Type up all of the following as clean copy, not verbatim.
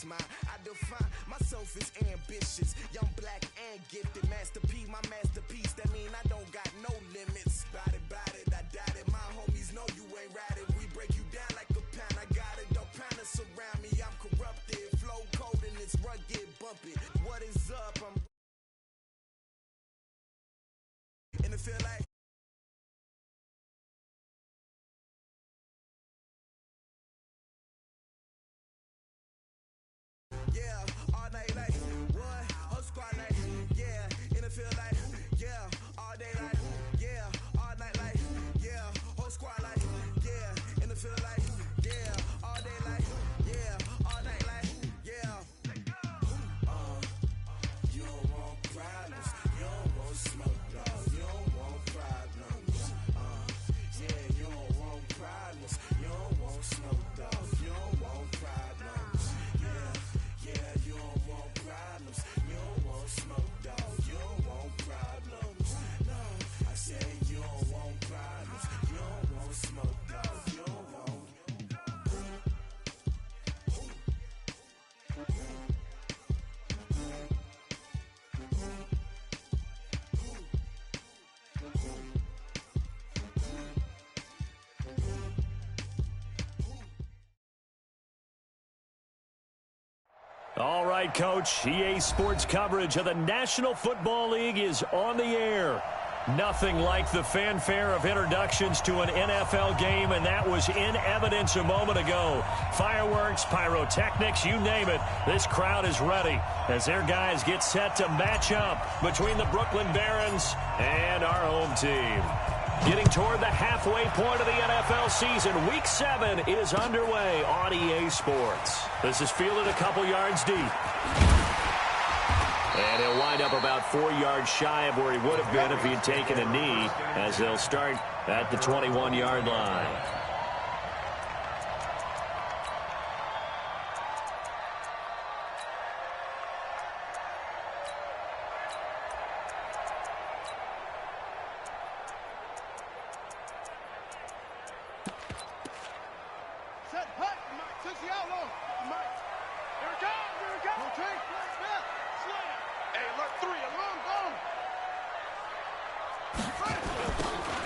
smile. I define myself as ambitious, young, black, and gifted. Master P, my masterpiece. That mean I don't got no limits. Bout it, I doubt it. My homies know you ain't ratted. We break you down like a pound. I got it, don't pound us around me. I'm corrupted, flow cold and it's rugged, bumpy. What is up? I'm and it feel like yeah, all night like what? Whole squad like yeah, and it feel like yeah, all day like yeah, all night like yeah, whole squad like yeah, and it feel like yeah, all day like yeah, all night like yeah. You don't want problems, you don't want smoke, dog. You don't want problems. Yeah, you don't want problems, you don't want smoke, dog. You don't want problems. Yeah, you don't want problems. You don't want smoke, dog. You don't want problems. No, I said you don't want problems. You don't want smoke, dog. You don't want. All right, Coach. EA Sports coverage of the National Football League is on the air. Nothing like the fanfare of introductions to an NFL game, and that was in evidence a moment ago. Fireworks, pyrotechnics, you name it. This crowd is ready as their guys get set to match up between the Brooklyn Barons and our home team. Getting toward the halfway point of the NFL season, Week 7 is underway on EA Sports. This is fielded a couple yards deep. And he'll wind up about 4 yards shy of where he would have been if he had taken a knee, as they'll start at the 21-yard line.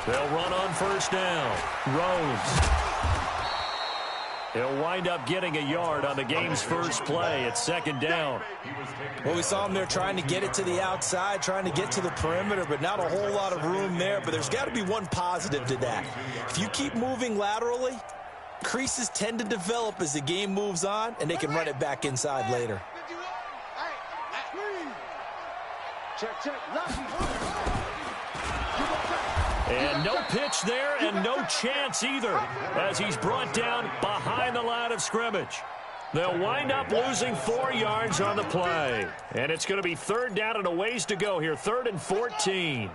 They'll run on first down. Rose. He'll wind up getting a yard on the game's first play at second down. Well, we saw him there trying to get it to the outside, trying to get to the perimeter, but not a whole lot of room there. But there's got to be one positive to that. If you keep moving laterally, creases tend to develop as the game moves on, and they can run it back inside later. And no pitch there and no chance either as he's brought down behind the line of scrimmage. They'll wind up losing 4 yards on the play. And it's going to be third down and a ways to go here, 3rd and 14.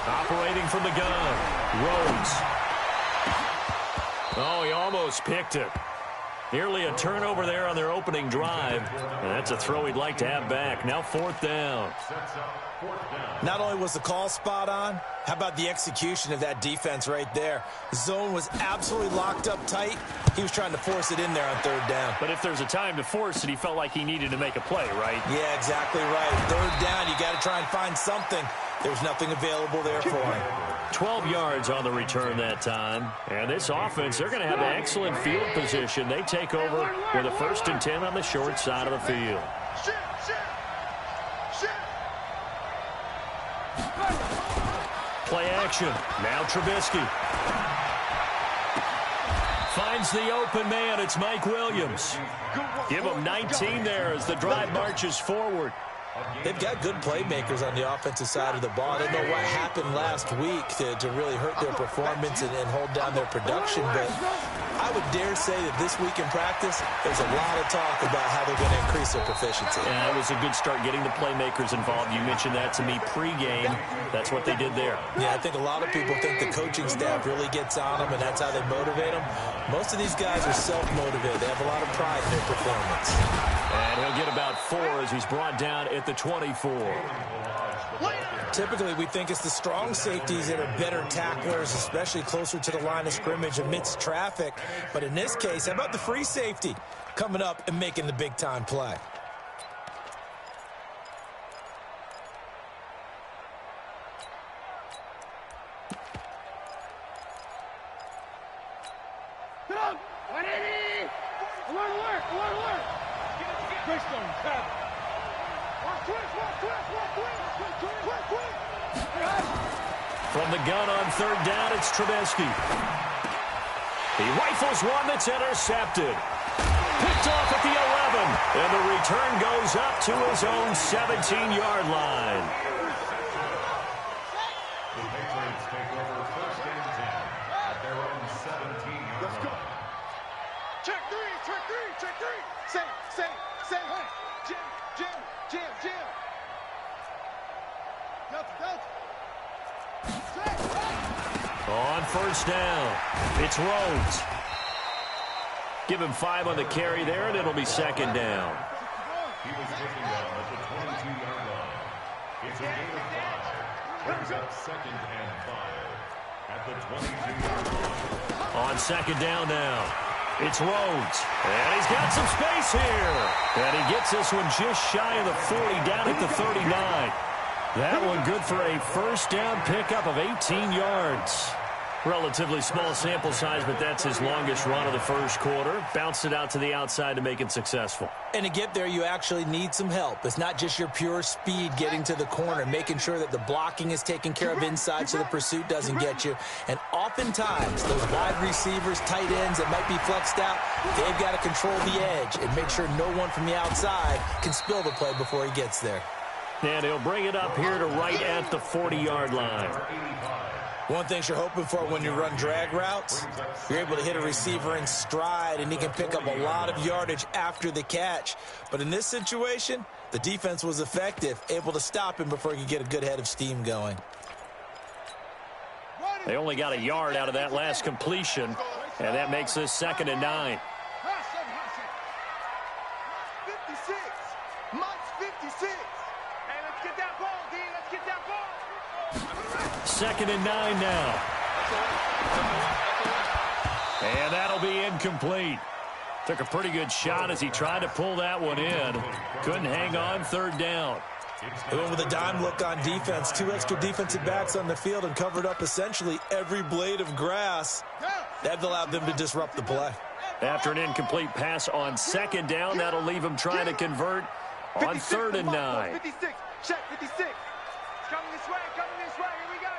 Operating from the gun, Rhodes. Oh, he almost picked it. Nearly a turnover there on their opening drive. And that's a throw he'd like to have back. Now 4th down. Not only was the call spot on, how about the execution of that defense right there? The zone was absolutely locked up tight. He was trying to force it in there on 3rd down. But if there's a time to force it, he felt like he needed to make a play, right? Yeah, exactly right. 3rd down, you got to try and find something. There's nothing available there for him. 12 yards on the return that time. And this offense, they're going to have excellent field position. They take over with a 1st and 10 on the short side of the field. Play action. Now Trubisky. Finds the open man. It's Mike Williams. Give him 19 there as the drive marches forward. They've got good playmakers on the offensive side of the ball. I don't know what happened last week to really hurt their performance and hold down their production, but I would dare say that this week in practice, there's a lot of talk about how they're going to increase their proficiency. Yeah, it was a good start getting the playmakers involved. You mentioned that to me pregame. That's what they did there. Yeah, I think a lot of people think the coaching staff really gets on them, and that's how they motivate them. Most of these guys are self-motivated. They have a lot of pride in their performance. And he'll get about 4 as he's brought down at the 24. Typically, we think it's the strong safeties that are better tacklers, especially closer to the line of scrimmage amidst traffic. But in this case, how about the free safety coming up and making the big-time play? From the gun on third down, it's Trubisky. He rifles one that's intercepted. Picked off at the 11. And the return goes up to his own 17-yard line. The Patriots take over first and 10 at their own 17-yard line. Let's go. Check three, check three, check three. Say. Jim. Delta. On first down, it's Rhodes. Give him 5 on the carry there, and it'll be second down. He was taken down at the 22-yard line. It's a gain of 5. Brings up second and 5 at the 22-yard line. On second down now, it's Rhodes. And he's got some space here. And he gets this one just shy of the 40, down at the 39. That one good for a first down pickup of 18 yards. Relatively small sample size, but that's his longest run of the first quarter. Bounced it out to the outside to make it successful. And to get there, you actually need some help. It's not just your pure speed getting to the corner, making sure that the blocking is taken care of inside so the pursuit doesn't get you. And oftentimes, those wide receivers, tight ends that might be flexed out, they've got to control the edge and make sure no one from the outside can spill the play before he gets there. And he'll bring it up here to right at the 40-yard line. One thing you're hoping for when you run drag routes, you're able to hit a receiver in stride, and he can pick up a lot of yardage after the catch. But in this situation, the defense was effective, able to stop him before he could get a good head of steam going. They only got a yard out of that last completion, and that makes this second and 9. 56. Mike's 56. Hey, let's get that ball, D. Let's get that ball. Second and 9 now. And that'll be incomplete. Took a pretty good shot as he tried to pull that one in. Couldn't hang on third down. They went with a dime look on defense. 2 extra defensive backs on the field and covered up essentially every blade of grass. That allowed them to disrupt the play. After an incomplete pass on second down, that'll leave him trying to convert on third and 9. 56. Check 56. It's coming this way. Here we go.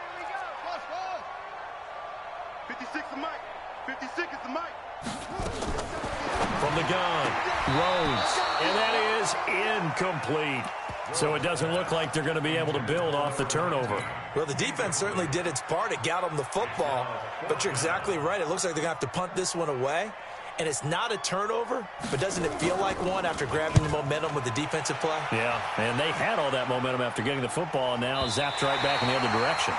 56 is Mike. 56 is the Mike. From the gun, Rhodes. And that is incomplete. So it doesn't look like they're going to be able to build off the turnover. Well, the defense certainly did its part. It got them the football. But you're exactly right. It looks like they're going to have to punt this one away. And it's not a turnover, but doesn't it feel like one after grabbing the momentum with the defensive play? Yeah, and they had all that momentum after getting the football, and now zapped right back in the other direction.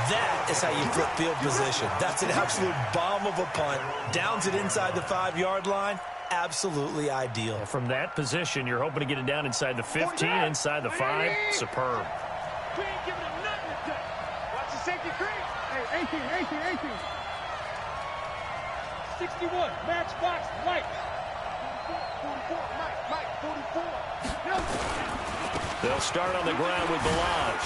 That is how you flip field position. That's an absolute bomb of a punt. Downs it inside the 5-yard line. Absolutely ideal. From that position, you're hoping to get it down inside the 15, inside the 5. Superb. We ain't giving him nothing today. Watch the safety creep. Hey, 18. 61, matchbox, Mike. 44, Mike, 44. They'll start on the ground with Balaj.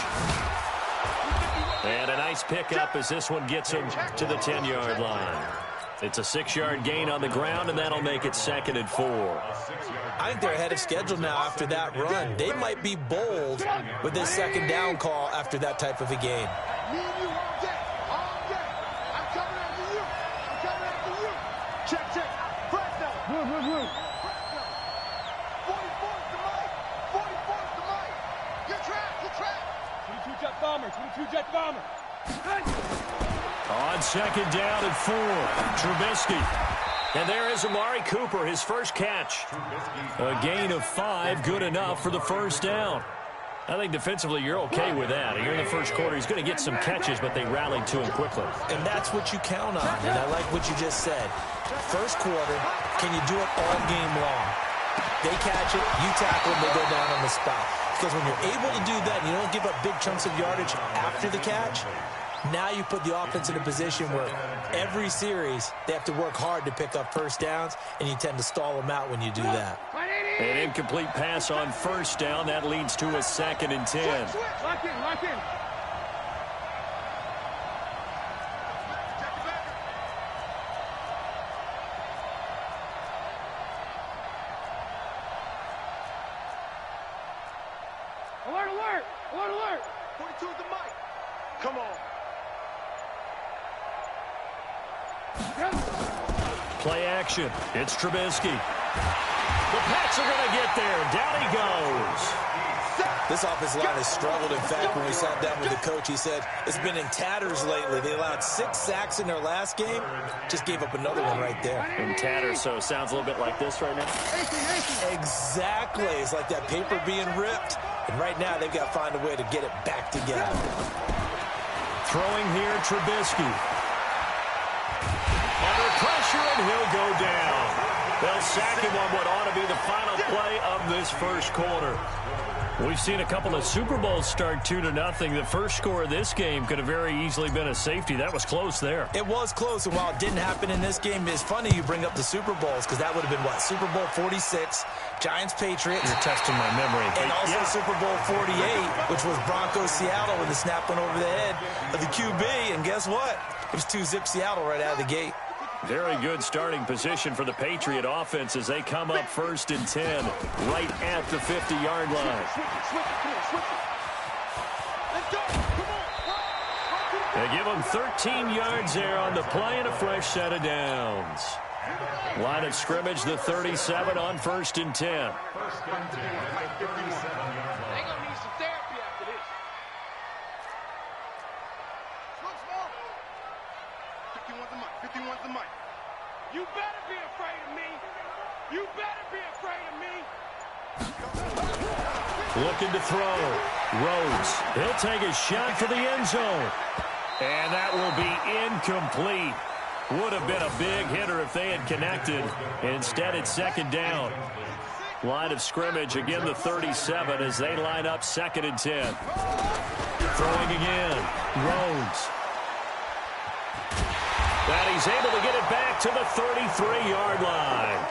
And a nice pickup as this one gets him to the 10-yard line. It's a 6-yard gain on the ground, and that'll make it second and 4. I think they're ahead of schedule now after that run. They might be bold with this second down call after that type of a game. Me and you all day. I'm coming after you. Check. Fresno. 44's the Mike. 44's the Mike. You're trapped. 22 jet bomber. On second down and 4, Trubisky. And there is Amari Cooper, his first catch. A gain of 5, good enough for the first down. I think defensively you're okay with that. Here in the first quarter, he's going to get some catches, but they rallied to him quickly. And that's what you count on, and I like what you just said. First quarter, can you do it all game long? They catch it, you tackle them, they go down on the spot. because when you're able to do that and you don't give up big chunks of yardage after the catch, now you put the offense in a position where every series they have to work hard to pick up first downs, and you tend to stall them out when you do that. An incomplete pass on first down. That leads to a 2nd and 10. Lock in, lock in. Alert, alert! Alert, alert! 42 is the mic. Come on. Play action. It's Trubisky. The Pats are going to get there. Down he goes. This offensive line has struggled. In fact, when we sat down with the coach, he said it's been in tatters lately. They allowed 6 sacks in their last game. Just gave up another one right there. In tatters, so it sounds a little bit like this right now. Exactly. It's like that paper being ripped. And right now, they've got to find a way to get it back together. Throwing here, Trubisky. Under pressure, and he'll go down. They'll sack him on what ought to be the final play of this first quarter. We've seen a couple of Super Bowls start 2-0. The first score of this game could have very easily been a safety. That was close there. It was close, and while it didn't happen in this game, it's funny you bring up the Super Bowls, because that would have been, what, Super Bowl 46, Giants-Patriots. You're testing my memory. And also Super Bowl 48, which was Broncos-Seattle when the snap went over the head of the QB. And guess what? It was 2-zip Seattle right out of the gate. Very good starting position for the Patriot offense as they come up 1st and 10 right at the 50-yard line. They give them 13 yards there on the play and a fresh set of downs. Line of scrimmage, the 37 on 1st and 10. They're going to need some therapy after this. Look small. 51's the mic. 51's the mic. You better be afraid of me. You better be afraid of me. Looking to throw. Rhodes. He'll take a shot for the end zone. And that will be incomplete. Would have been a big hitter if they had connected. Instead, it's 2nd down. Line of scrimmage, again the 37 as they line up 2nd and 10. Throwing again. Rhodes. And he's able to get it back to the 33-yard line.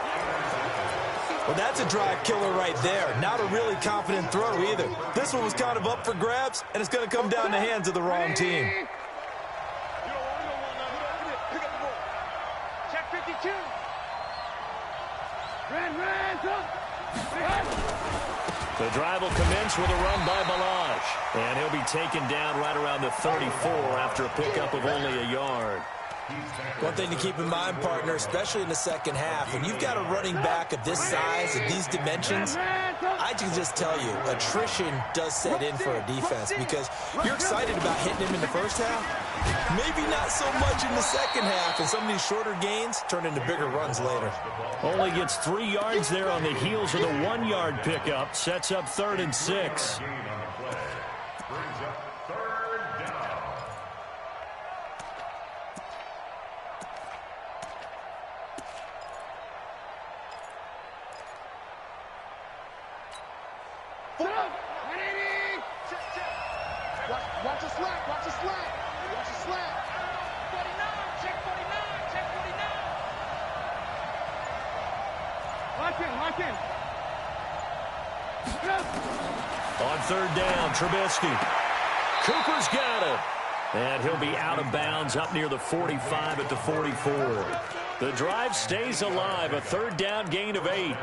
Well, that's a drive killer right there. Not a really confident throw either. This one was kind of up for grabs, and it's going to come down the hands of the wrong team. Check 52. The drive will commence with a run by Balaj. And he'll be taken down right around the 34 after a pickup of only a yard. One thing to keep in mind, partner, especially in the second half, when you've got a running back of this size, of these dimensions, I can just tell you, attrition does set in for a defense because you're excited about hitting him in the first half, maybe not so much in the second half, and some of these shorter gains turn into bigger runs later. Only gets 3 yards there on the heels of the 1-yard pickup, sets up 3rd and 6. Watch the slack, watch the slack. Watch the slack. 49, check 49, check 49. Lock in, lock in. On 3rd down, Trubisky. Cooper's got it. And he'll be out of bounds up near the 45 at the 44. The drive stays alive, a 3rd down gain of 8.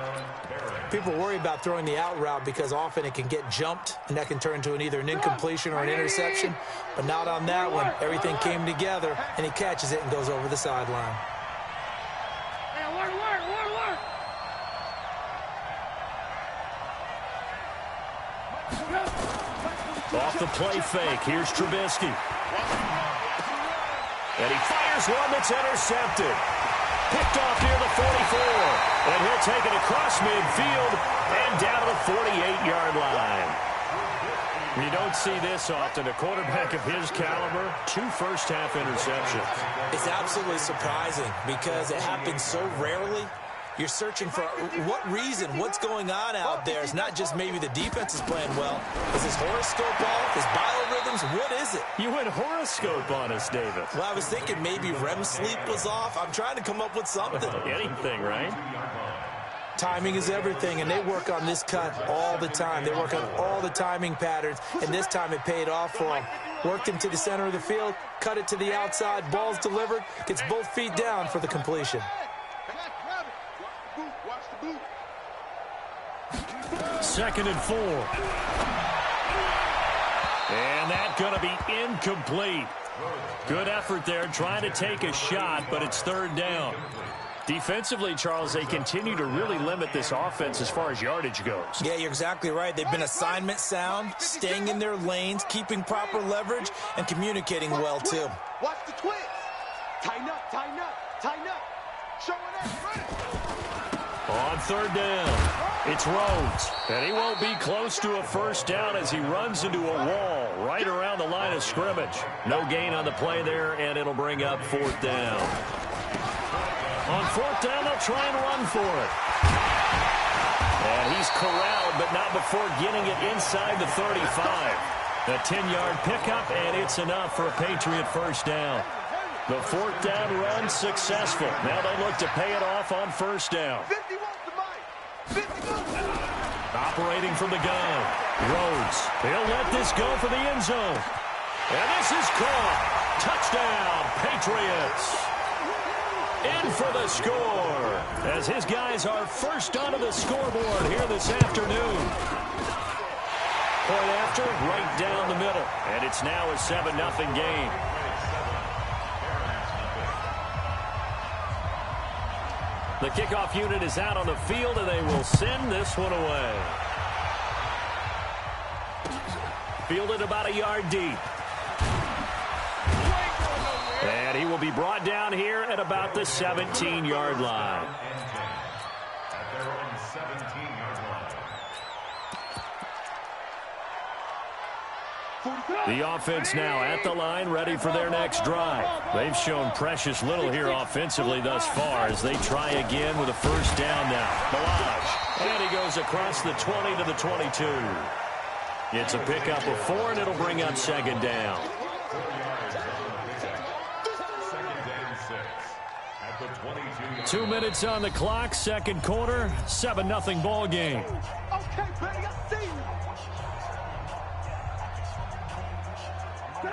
People worry about throwing the out route because often it can get jumped, and that can turn into either an incompletion or an interception. But not on that one. Everything came together, and he catches it and goes over the sideline. Hey, alert, alert, alert, alert. Off the play fake, here's Trubisky. And he fires one that's intercepted. Picked off near the 44. And he'll take it across midfield and down to the 48-yard line. You don't see this often. A quarterback of his caliber, 2 first-half interceptions. It's absolutely surprising because it happens so rarely. You're searching for what reason, what's going on out there. It's not just maybe the defense is playing well. Is his horoscope off? His biorhythms? What is it? You went horoscope on us, David. Well, I was thinking maybe REM sleep was off. I'm trying to come up with something. Anything, right? Timing is everything, and they work on this cut all the time. They work on all the timing patterns, and this time it paid off for them. Worked him to the center of the field, cut it to the outside, ball's delivered, gets both feet down for the completion. 2nd and 4. And that's going to be incomplete. Good effort there, trying to take a shot, but it's 3rd down. Defensively, Charles, they continue to really limit this offense as far as yardage goes. Yeah, you're exactly right. They've been assignment sound, staying in their lanes, keeping proper leverage, and communicating well, too. Watch the twist. Tighten up, tighten up, tighten up. Showing up, run it. On 3rd down, it's Rhodes. And he won't be close to a 1st down as he runs into a wall right around the line of scrimmage. No gain on the play there, and it'll bring up 4th down. On 4th down, they'll try and run for it. And he's corralled, but not before getting it inside the 35. A 10-yard pickup, and it's enough for a Patriot 1st down. The 4th down run successful. Now they look to pay it off on 1st down. 50 wants the mic. 50 wants. Operating from the gun. Rhodes. He'll let this go for the end zone. And this is caught. Touchdown, Patriots. In for the score, as his guys are first onto the scoreboard here this afternoon. Point after, right down the middle, and it's now a 7-0 game. The kickoff unit is out on the field, and they will send this one away. Fielded about a yard deep. And he will be brought down here at about the 17-yard line. At their own 17-yard line. The offense now at the line, ready for their next drive. They've shown precious little here offensively thus far as they try again with a 1st down now. Balaj. And he goes across the 20 to the 22. It's a pickup of 4, and it'll bring up 2nd down. 2 minutes on the clock, 2nd quarter, 7-0 ball game. Okay, buddy, I see you.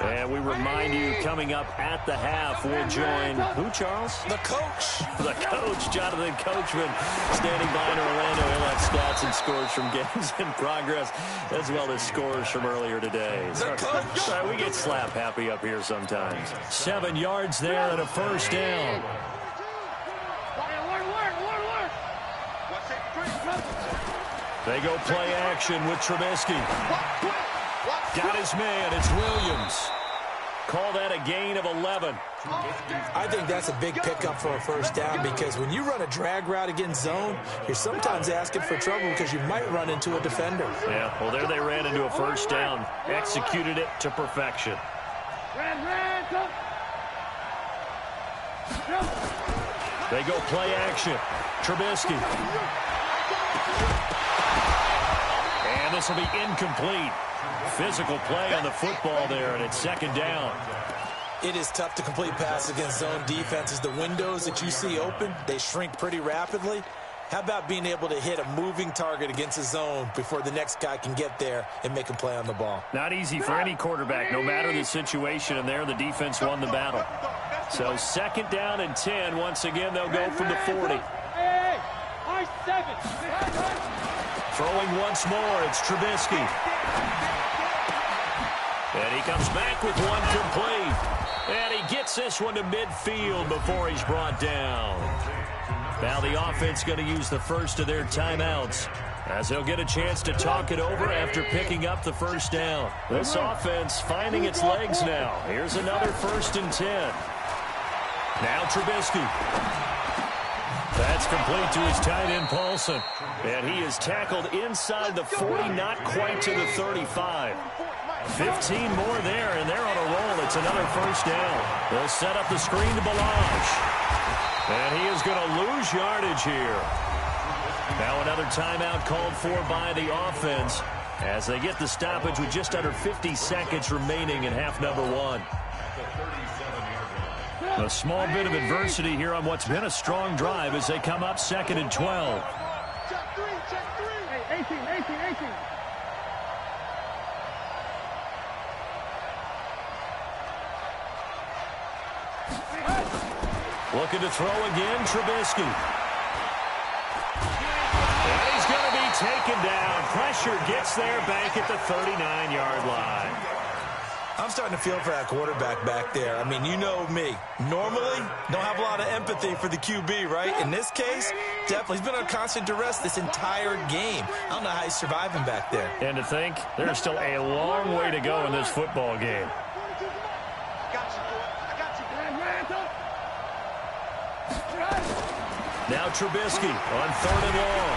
And we remind you, coming up at the half, we'll join who, Charles? The coach. The coach, Jonathan Coachman, standing by in Orlando. He'll have stats and scores from games in progress, as well as scores from earlier today. The coach. We get slap happy up here sometimes. 7 yards there and a 1st down. They go play action with Trubisky. Got his man. It's Williams. Call that a gain of 11. I think that's a big pickup for a 1st down because when you run a drag route against zone, you're sometimes asking for trouble because you might run into a defender. Yeah, well, there they ran into a 1st down. Executed it to perfection. They go play action. Trubisky. And this will be incomplete. Physical play on the football there, and it's 2nd down. It is tough to complete passes against zone defenses. The windows that you see open, they shrink pretty rapidly. How about being able to hit a moving target against a zone before the next guy can get there and make a play on the ball? Not easy for any quarterback, no matter the situation, and there the defense won the battle. So 2nd down and 10. Once again, they'll go from the 40. Throwing once more, it's Trubisky. And he comes back with one complete. And he gets this one to midfield before he's brought down. Now the offense going to use the first of their timeouts as they'll get a chance to talk it over after picking up the 1st down. This offense finding its legs now. Here's another 1st and 10. Now Trubisky. That's complete to his tight end, Paulson. And he is tackled inside the 40, not quite to the 35. 15 more there, and they're on a roll. It's another 1st down. They'll set up the screen to Balaj. And he is going to lose yardage here. Now another timeout called for by the offense as they get the stoppage with just under 50 seconds remaining in half number one. A small bit of adversity here on what's been a strong drive as they come up 2nd and 12. Check three. Hey, 18. Looking to throw again, Trubisky. And he's going to be taken down. Pressure gets there back at the 39-yard line. I'm starting to feel for that quarterback back there. I mean, you know me. Normally, don't have a lot of empathy for the QB, right? In this case, definitely. He's been under constant duress this entire game. I don't know how he's surviving back there. And to think, there's still a long way to go in this football game. Now Trubisky on 3rd and long.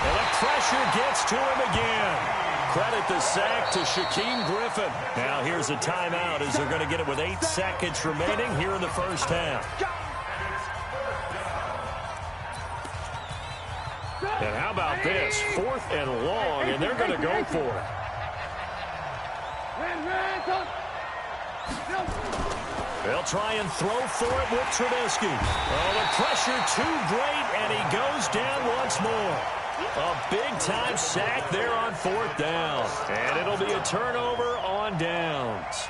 And the pressure gets to him again. Credit the sack to Shaquem Griffin. Now here's a timeout as they're going to get it with 8 seconds remaining here in the first half. And how about this? 4th and long, and they're going to go for it. They'll try and throw for it with Trubisky. Oh, the pressure too great, and he goes down once more. A big-time sack there on 4th down. And it'll be a turnover on downs.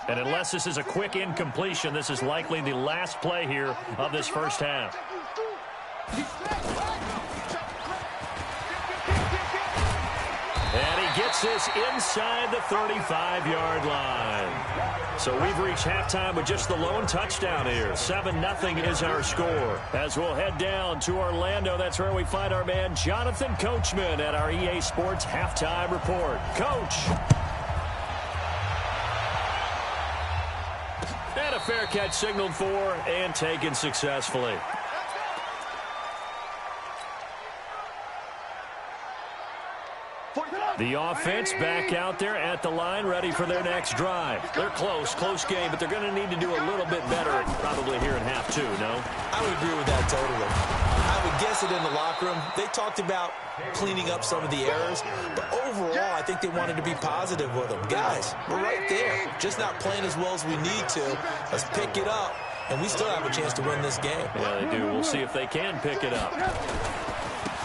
And unless this is a quick incompletion, this is likely the last play here of this first half. And he gets this inside the 35-yard line. So we've reached halftime with just the lone touchdown here. 7-0 is our score. As we'll head down to Orlando, that's where we find our man Jonathan Coachman at our EA Sports Halftime Report. Coach. And a fair catch signaled for and taken successfully. The offense back out there at the line, ready for their next drive. They're close game, but they're going to need to do a little bit better probably here in half two, no? I would agree with that totally. I would guess it in the locker room. They talked about cleaning up some of the errors, but overall, I think they wanted to be positive with them. Guys, we're right there, just not playing as well as we need to. Let's pick it up, and we still have a chance to win this game. Yeah, they do. We'll see if they can pick it up.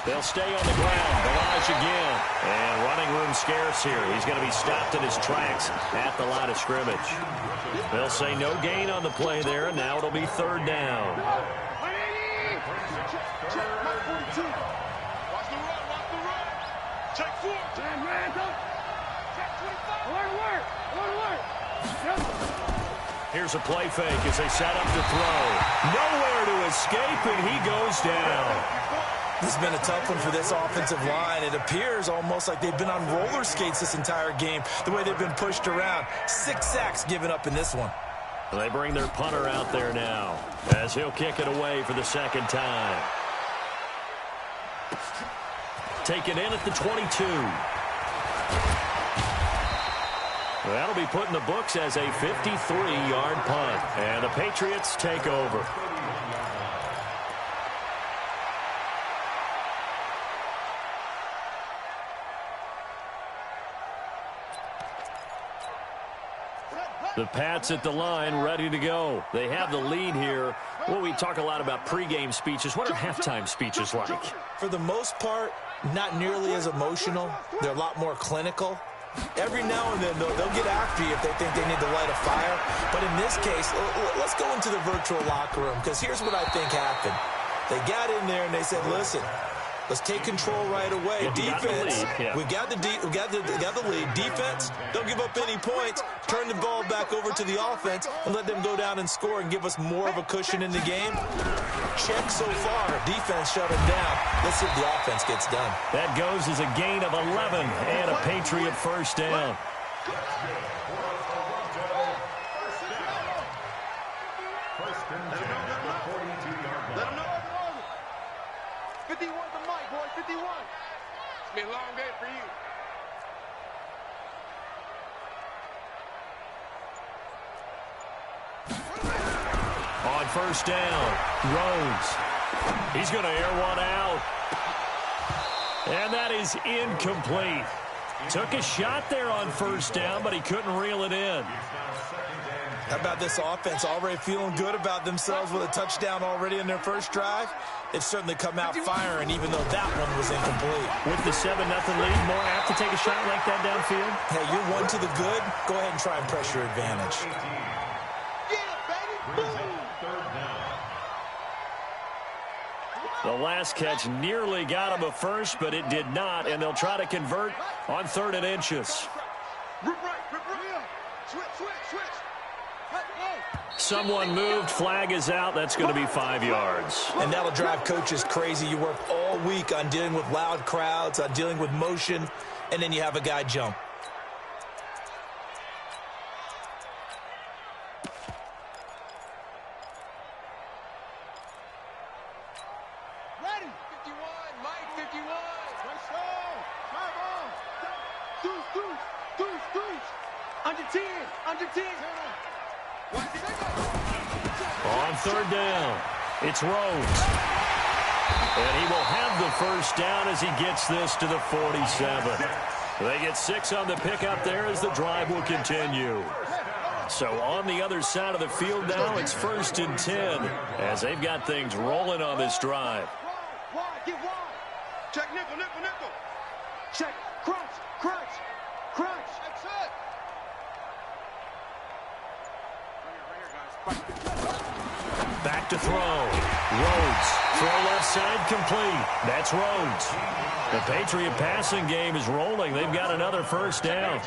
They'll stay on the ground. Barrage again. And running room scarce here. He's going to be stopped in his tracks at the line of scrimmage. They'll say no gain on the play there, and now it'll be 3rd down. Watch the run. Check 4. Here's a play fake as they set up to throw. Nowhere to escape, and he goes down. This has been a tough one for this offensive line. It appears almost like they've been on roller skates this entire game, the way they've been pushed around. 6 sacks given up in this one. They bring their punter out there now as he'll kick it away for the 2nd time. Taken in at the 22. That'll be put in the books as a 53-yard punt. And the Patriots take over. The Pats at the line, ready to go. They have the lead here. Well, we talk a lot about pregame speeches. What are halftime speeches like? For the most part, not nearly as emotional. They're a lot more clinical. Every now and then, they'll get after you if they think they need to light a fire. But in this case, let's go into the virtual locker room, because here's what I think happened. They got in there and they said, listen, let's take control right away. Well, defense, we got the lead. Defense, don't give up any points. Turn the ball back over to the offense and let them go down and score and give us more of a cushion in the game. Check so far. Defense shut them down. Let's see if the offense gets done. That goes as a gain of 11 and a Patriot 1st down. It's been a long day for you. first down. Rhodes. He's going to air one out. And that is incomplete. Took a shot there on first down, but he couldn't reel it in. How about this offense already feeling good about themselves with a touchdown already in their first drive? They've certainly come out firing, even though that one was incomplete. With the 7-0 lead, more apt to take a shot like that downfield? Hey, you're one to the good. Go ahead and try and press your advantage. The last catch nearly got him a first, but it did not, and they'll try to convert on 3rd and inches. Someone moved. Flag is out. That's going to be 5 yards. And that'll drive coaches crazy. You work all week on dealing with loud crowds, on dealing with motion, and then you have a guy jump. Ready. 51, Mike, 51. Let's go. Come on. Deuce. Under 10. On 3rd down, it's Rhodes. And he will have the first down as he gets this to the 47. They get 6 on the pickup there as the drive will continue. So on the other side of the field now, it's 1st and 10 as they've got things rolling on this drive. Wide, get wide. Check nickel. Check, crunch. That's it. Right here, guys. Back to throw. Rhodes. Throw left side complete. That's Rhodes. The Patriot passing game is rolling. They've got another first down.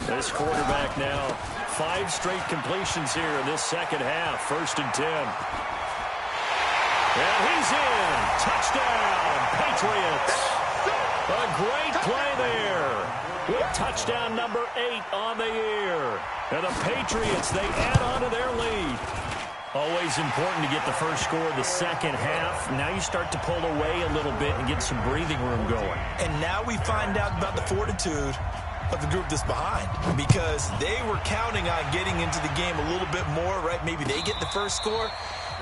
This quarterback now, 5 straight completions here in this second half. 1st and 10. And he's in. Touchdown, Patriots. A great play there. With touchdown number 8 on the year. And the Patriots, they add on to their lead. Always important to get the first score of the second half. Now you start to pull away a little bit and get some breathing room going. And now we find out about the fortitude of the group that's behind, because they were counting on getting into the game a little bit more, right? Maybe they get the first score.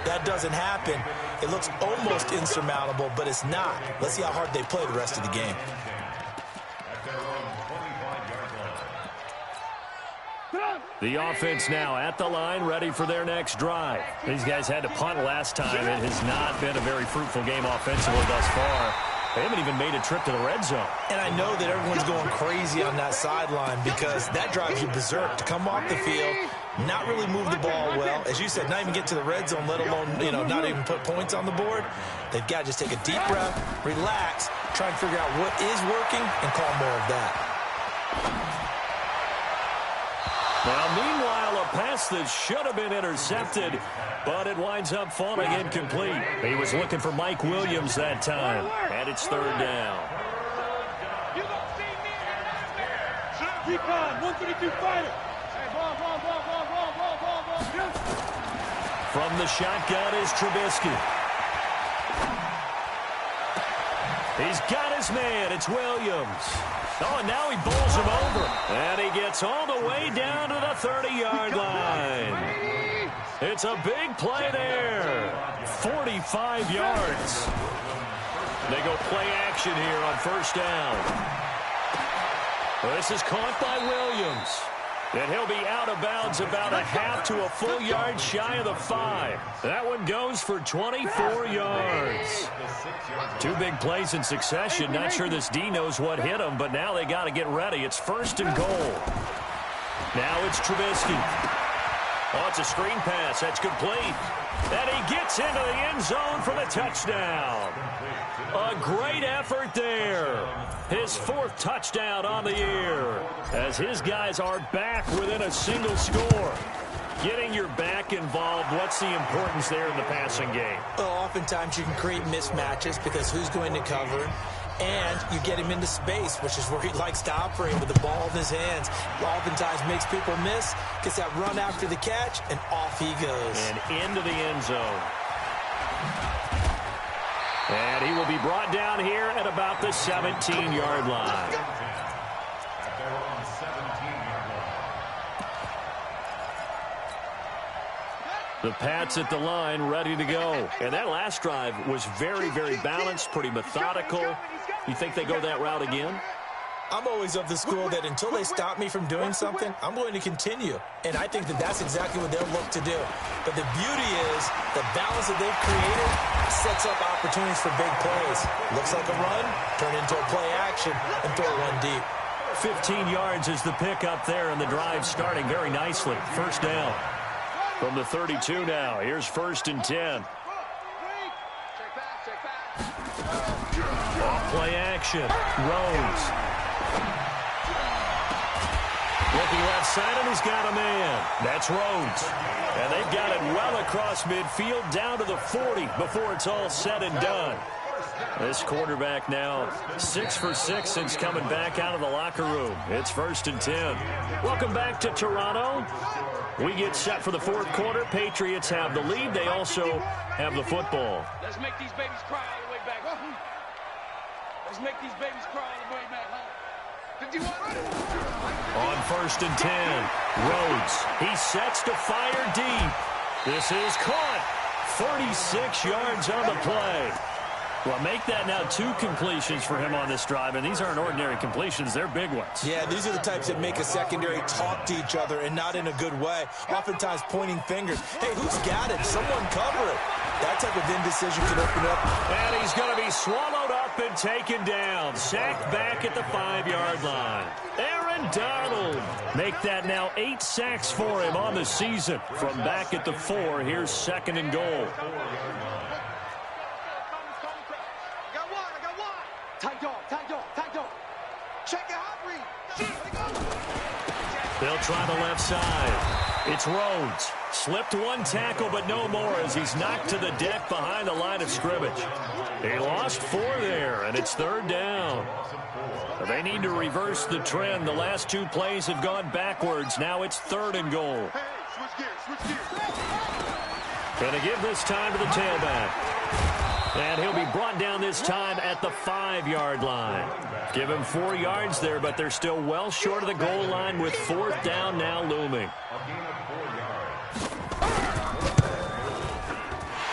That doesn't happen. It looks almost insurmountable, but it's not. Let's see how hard they play the rest of the game. The offense now at the line, ready for their next drive. These guys had to punt last time. It has not been a very fruitful game offensively thus far. They haven't even made a trip to the red zone. And I know that everyone's going crazy on that sideline because that drives you berserk to come off the field, not really move the ball well. As you said, not even get to the red zone, let alone, not even put points on the board. They've got to just take a deep breath, relax, try and figure out what is working, and call more of that. Well, meanwhile, a pass that should have been intercepted, but it winds up falling incomplete. He was looking for Mike Williams that time, and it's 3rd down. Recon, 132 fighter. Hey, ball. From the shotgun is Trubisky. He's got his man. It's Williams. Oh, and now he bowls him over. And he gets all the way down to the 30-yard line. It's a big play there. 45 yards. They go play action here on 1st down. This is caught by Williams. And he'll be out of bounds about a half to a full yard shy of the 5. That one goes for 24 yards. 2 big plays in succession. Not sure this D knows what hit him, but now they got to get ready. It's 1st and goal. Now it's Trubisky. Oh, it's a screen pass. That's complete. And he gets into the end zone for the touchdown. A great effort there. His 4th touchdown on the year as his guys are back within a single score. Getting your back involved, what's the importance there in the passing game? Well, oftentimes you can create mismatches because who's going to cover him? And you get him into space, which is where he likes to operate with the ball in his hands. Oftentimes makes people miss, gets that run after the catch, and off he goes. And into the end zone. And he will be brought down here at about the 17-yard line. The Pats at the line, ready to go. And that last drive was very, very balanced, pretty methodical. You think they go that route again? I'm always of the school that until they stop me from doing something, I'm going to continue. And I think that that's exactly what they'll look to do. But the beauty is the balance that they've created sets up opportunities for big plays. Looks like a run, turn into a play action, and throw one deep. 15 yards is the pickup there, and the drive starting very nicely. First down. From the 32 now, here's 1st and 10. Off play action. Rhodes. Looking left side, and he's got a man. That's Rhodes. And they've got it well across midfield, down to the 40 before it's all said and done. This quarterback now 6 for 6 since coming back out of the locker room. It's 1st and 10. Welcome back to Toronto. We get set for the 4th quarter. Patriots have the lead. They also have the football. Let's make these babies cry all the way back home. Let's make these babies cry all the way back home. 51. On 1st and 10, Rhodes. He sets to fire deep. This is caught. 46 yards on the play. Well, make that now 2 completions for him on this drive, and these aren't ordinary completions. They're big ones. Yeah, these are the types that make a secondary talk to each other and not in a good way. Oftentimes pointing fingers. Hey, who's got it? Someone cover it. That type of indecision can open up. And he's going to be swallowed up and taken down. Sacked back at the 5-yard line. Aaron Donald. Make that now 8 sacks for him on the season. From back at the 4, here's 2nd and goal. They'll try the left side. It's Rhodes. Slipped 1 tackle, but no more as he's knocked to the deck behind the line of scrimmage. He lost 4 there, and it's 3rd down. They need to reverse the trend. The last 2 plays have gone backwards. Now it's 3rd and goal. Going to give this time to the tailback. And he'll be brought down this time at the 5-yard line. Give him 4 yards there, but they're still well short of the goal line with 4th down now looming.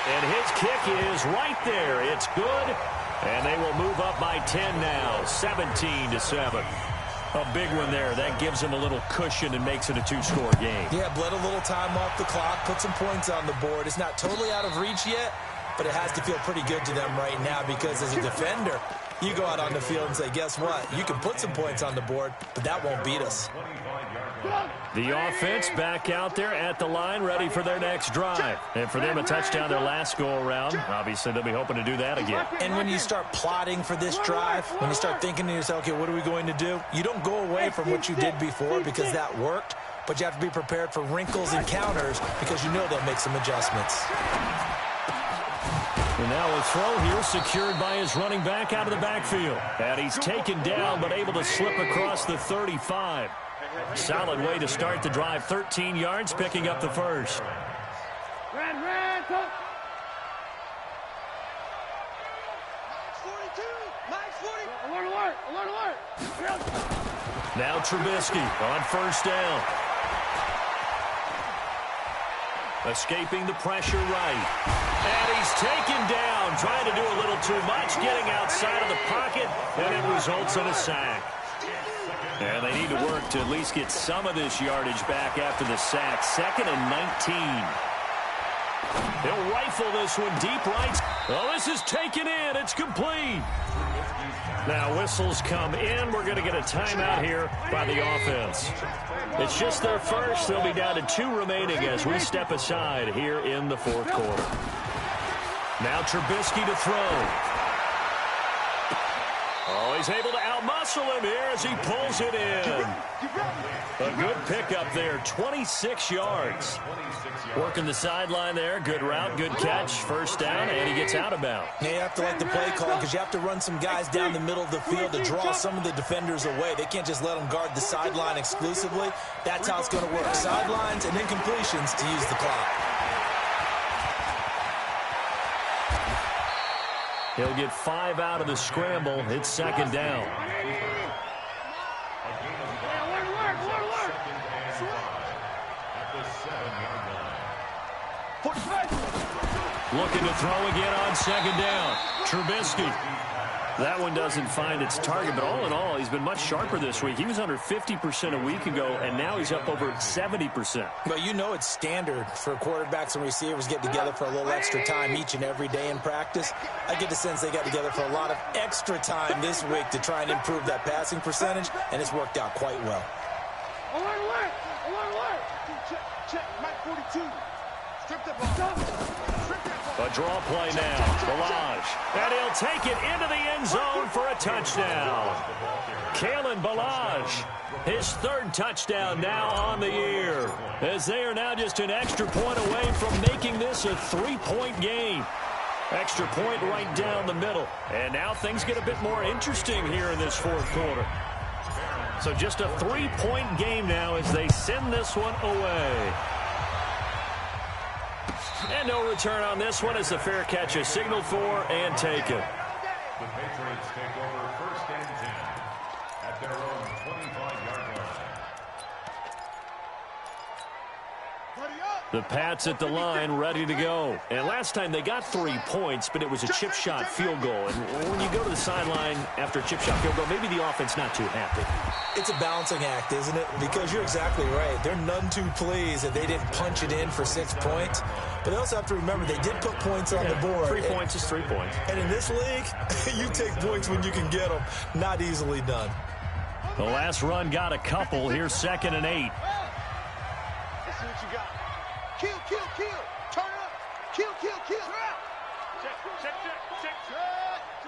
And his kick is right there. It's good. And they will move up by 10 now, 17-7. A big one there. That gives them a little cushion and makes it a 2-score game. Yeah, bled a little time off the clock, put some points on the board. It's not totally out of reach yet, but it has to feel pretty good to them right now because as a defender, you go out on the field and say, guess what? You can put some points on the board, but that won't beat us. The offense back out there at the line, ready for their next drive. And for them, a touchdown their last go-around. Obviously, they'll be hoping to do that again. And when you start plotting for this drive, when you start thinking to yourself, okay, what are we going to do? You don't go away from what you did before because that worked, but you have to be prepared for wrinkles and counters because you know they'll make some adjustments. And now a throw here secured by his running back out of the backfield. And he's taken down but able to slip across the 35. Solid way to start the drive. 13 yards, picking up the first. Now Trubisky on 1st down. Escaping the pressure right. And he's taken down, trying to do a little too much, getting outside of the pocket, and it results in a sack. And they need to work to at least get some of this yardage back after the sack. 2nd and 19. He'll rifle this one deep right. Well, this is taken in. It's complete. Now whistles come in. We're going to get a timeout here by the offense. It's just their first. They'll be down to 2 remaining as we step aside here in the 4th quarter. Now Trubisky to throw. Oh, he's able to outmuscle him here as he pulls it in. A good pickup there, 26 yards. Working the sideline there, good route, good catch, 1st down, and he gets out of bounds. Yeah, you have to like the play call because you have to run some guys down the middle of the field to draw some of the defenders away. They can't just let them guard the sideline exclusively. That's how it's going to work. Sidelines and incompletions to use the clock. He'll get 5 out of the scramble. It's 2nd down. looking to throw again on second down. Trubisky. That one doesn't find its target, but all in all, he's been much sharper this week. He was under 50% a week ago, and now he's up over 70%. Well, you know it's standard for quarterbacks and receivers get together for a little extra time each and every day in practice. I get the sense they got together for a lot of extra time this week to try and improve that passing percentage, and it's worked out quite well. Alert! Check, Mike 42. Strip the ball. A draw play now. Balaj. And he'll take it into the end zone for a touchdown. Kalen Balaj, his third touchdown now on the year, as they are now just an extra point away from making this a three-point game. Extra point right down the middle. And now things get a bit more interesting here in this fourth quarter. So just a three-point game now as they send this one away. And no return on this one as the fair catch is signaled for and taken. The Patriots take over first and 10 at their own 25-yard line. The Pats at the line, ready to go. And last time they got 3 points, but it was a chip shot field goal. And when you go to the sideline after a chip shot field goal, maybe the offense not too happy. It's a balancing act, isn't it? Because you're exactly right. They're none too pleased that they didn't punch it in for 6 points. But they also have to remember they did put points on the board. 3 points is 3 points. And in this league, you take points when you can get them. Not easily done. The last run got a couple. Here's 2nd and 8. Let's see what you got. Kill. Turn up. Kill. Check.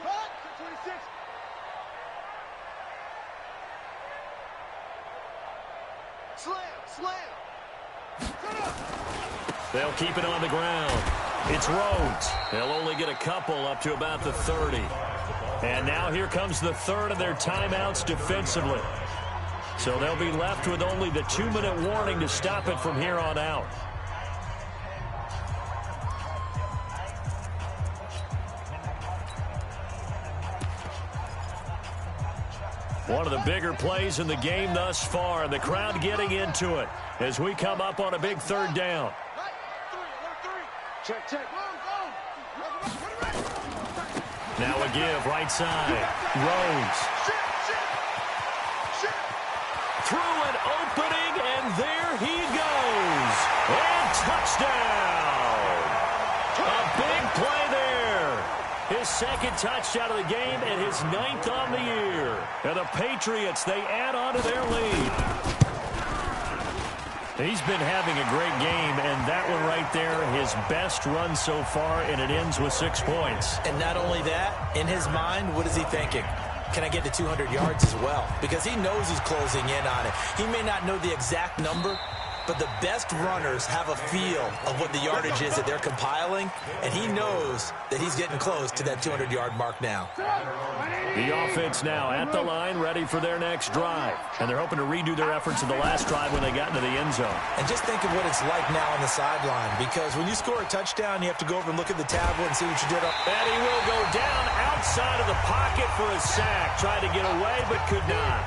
Cut. 26. Slam. Turn up. They'll keep it on the ground. It's Rhodes. They'll only get a couple up to about the 30. And now here comes the third of their timeouts defensively. So they'll be left with only the 2-minute warning to stop it from here on out. One of the bigger plays in the game thus far, and the crowd getting into it as we come up on a big third down. Check. Now a give, right side. Rhodes. Through an opening, and there he goes. And touchdown. A big play there. His second touchdown of the game and his 9th on the year. And the Patriots, they add on to their lead. He's been having a great game, and that one right there, his best run so far, and it ends with 6 points. And not only that, in his mind, what is he thinking? Can I get to 200 yards as well? Because he knows he's closing in on it. He may not know the exact number, but the best runners have a feel of what the yardage is that they're compiling, and he knows that he's getting close to that 200-yard mark now. The offense now at the line, ready for their next drive. And they're hoping to redo their efforts in the last drive when they got into the end zone. And just think of what it's like now on the sideline, because when you score a touchdown, you have to go over and look at the tablet and see what you did. And he will go down outside of the pocket for a sack. Tried to get away, but could not.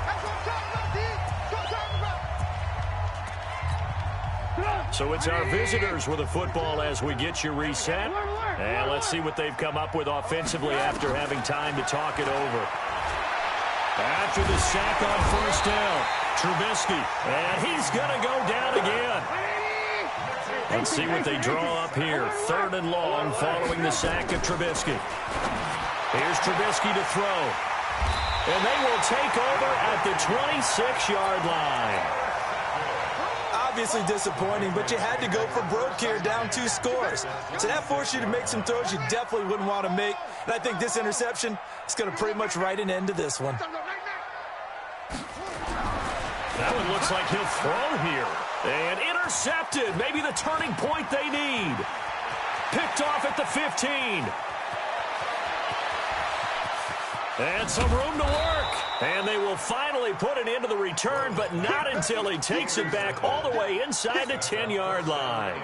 So it's our visitors with the football as we get you reset. And let's see what they've come up with offensively after having time to talk it over. After the sack on first down, Trubisky. And he's going to go down again. Let's see what they draw up here. 3rd and long following the sack of Trubisky. Here's Trubisky to throw. And they will take over at the 26-yard line. Obviously disappointing, but you had to go for broke here, down 2 scores. So that forced you to make some throws you definitely wouldn't want to make. And I think this interception is going to pretty much write an end to this one. That one looks like he'll throw here. And intercepted. Maybe the turning point they need. Picked off at the 15. And some room to work. And they will finally put it into the return, but not until he takes it back all the way inside the 10-yard line.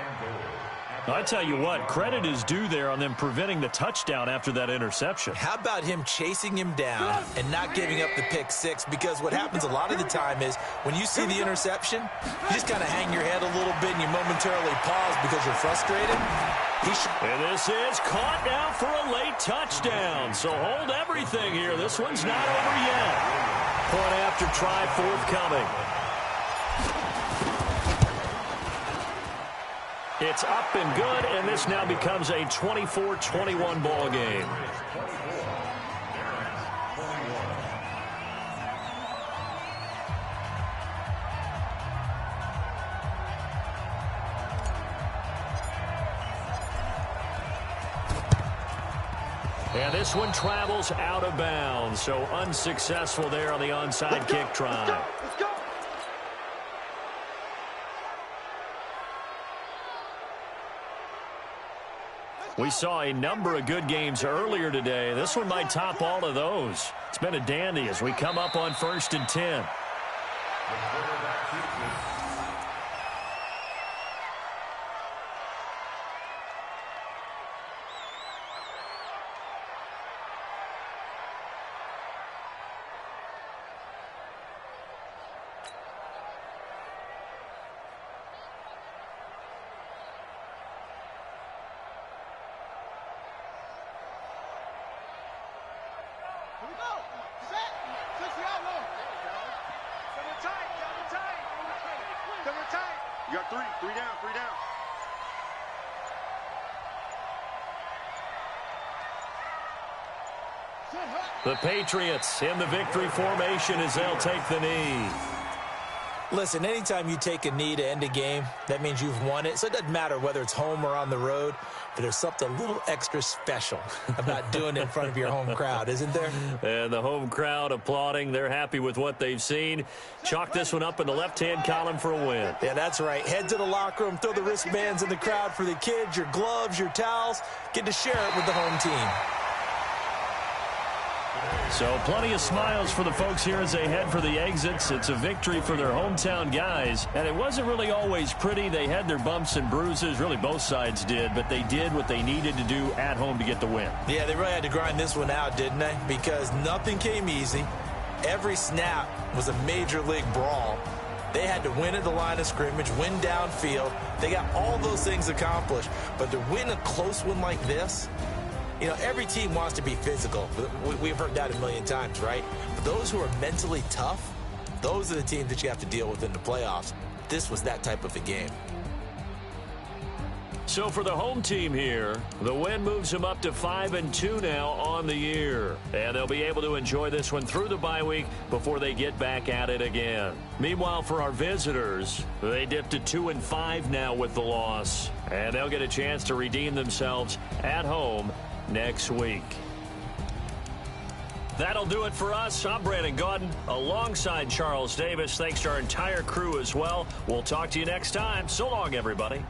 I tell you what, credit is due there on them preventing the touchdown after that interception. How about him chasing him down and not giving up the pick six? Because what happens a lot of the time is when you see the interception, you just kind of hang your head a little bit and you momentarily pause because you're frustrated. And this is caught now for a late touchdown. So hold everything here. This one's not over yet. Point after try forthcoming. It's up and good, and this now becomes a 24-21 ball game. And this one travels out of bounds, so unsuccessful there on the onside kick try. Let's go. We saw a number of good games earlier today. This one might top all of those. It's been a dandy as we come up on 1st and 10. You got three down. The Patriots in the victory formation as they'll take the knee. Listen, anytime you take a knee to end a game, that means you've won it. So it doesn't matter whether it's home or on the road, but there's something a little extra special about doing it in front of your home crowd, isn't there? And the home crowd applauding. They're happy with what they've seen. Chalk this one up in the left-hand column for a win. Yeah, that's right. Head to the locker room, throw the wristbands in the crowd for the kids, your gloves, your towels. Get to share it with the home team. So plenty of smiles for the folks here as they head for the exits. It's a victory for their hometown guys. And it wasn't really always pretty. They had their bumps and bruises. Really, both sides did. But they did what they needed to do at home to get the win. Yeah, they really had to grind this one out, didn't they? Because nothing came easy. Every snap was a major league brawl. They had to win at the line of scrimmage, win downfield. They got all those things accomplished. But to win a close one like this, you know, every team wants to be physical. We've heard that a million times, right? But those who are mentally tough, those are the teams that you have to deal with in the playoffs. This was that type of a game. So for the home team here, the win moves them up to 5-2 now on the year. And they'll be able to enjoy this one through the bye week before they get back at it again. Meanwhile, for our visitors, they dip to 2-5 now with the loss. And they'll get a chance to redeem themselves at home next week. That'll do it for us. I'm Brandon Gaudin alongside Charles Davis. Thanks to our entire crew as well. We'll talk to you next time. So long, everybody.